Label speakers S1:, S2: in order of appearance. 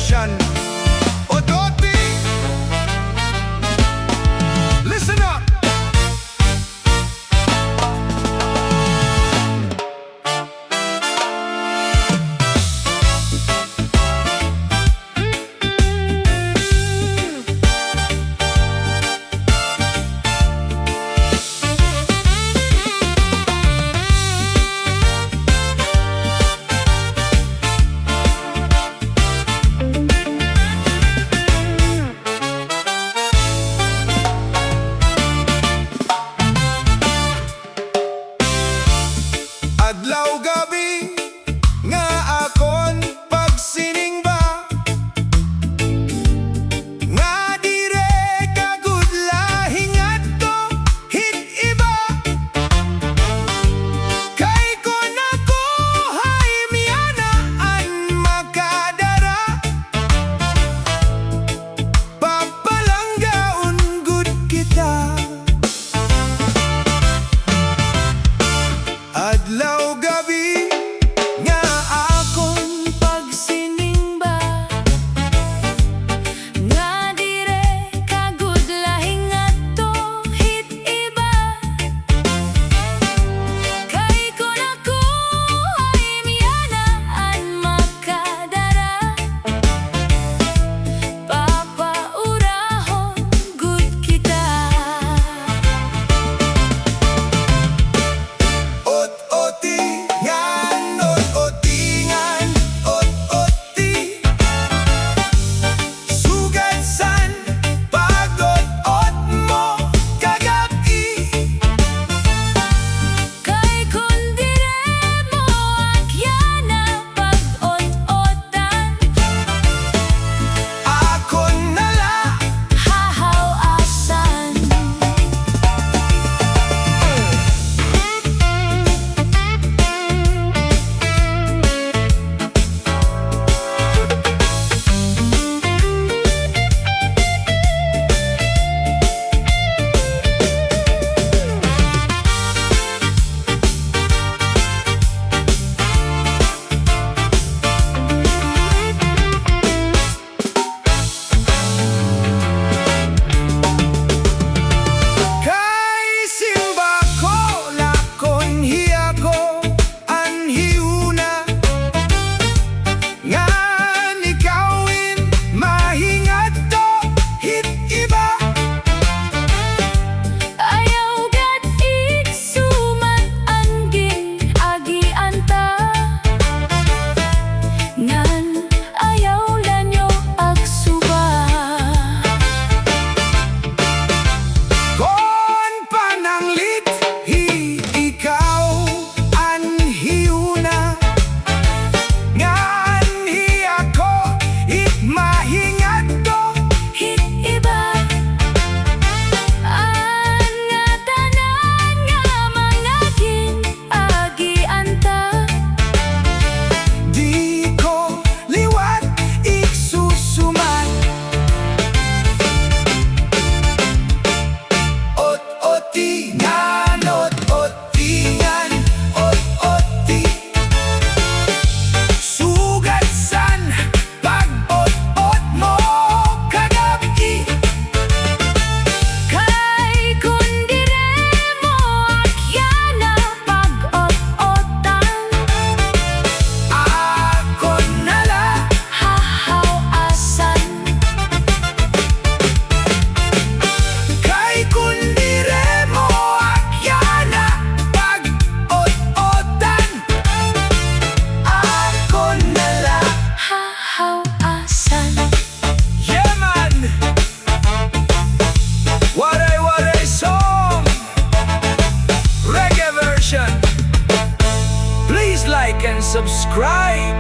S1: version. OTOTI, listen up. Adlaw gabi nga akon pagsiningba, nga dire kagudlahing adto hit iba. Kay kon ako hay mianaan makadara, papalanggaon gud kita. Adlaw gabi nga akon pagsiningba,
S2: nga dire kagudlahing adto hit iba. Kay kon ako ay mianaan makadara, papaurahon gud kita.
S1: OTOTI ngan, OTOTI ngan, OTOTI. Sugatsan pag-ot-ot mo kagabi.
S2: Kay kun dire mo akyana pag-ot-otan,
S1: Akon nala
S2: hahaw-asan.
S1: kay simba ko lakon hiya ko anhiuna, ngan ikawin mahingat to hit iba.
S2: Ayaw gat igsumat angging agianta, ngan ayaw lanyo agsuba.
S1: Kon pananglit hi ikaw anhiuna, ngan hiya ko hit mahingat to.
S2: Hit iba ang nga tanan nga mangaging agianta.
S1: Di ko liwat igsusuman. OTOTI ngan, OTOTI ngan, OTOTI. Sugatsan pag-ot-ot mo kagabi.
S2: Kay kun dire mo akyana pag-ot-otan,
S1: Akon nala
S2: hahaw-asan.
S1: kay kun dire mo akyana pag-ot-otan, akon nala.
S2: Hahaw-asan.
S1: Yeah man, Waray-waray song, reggae version. Please like and subscribe.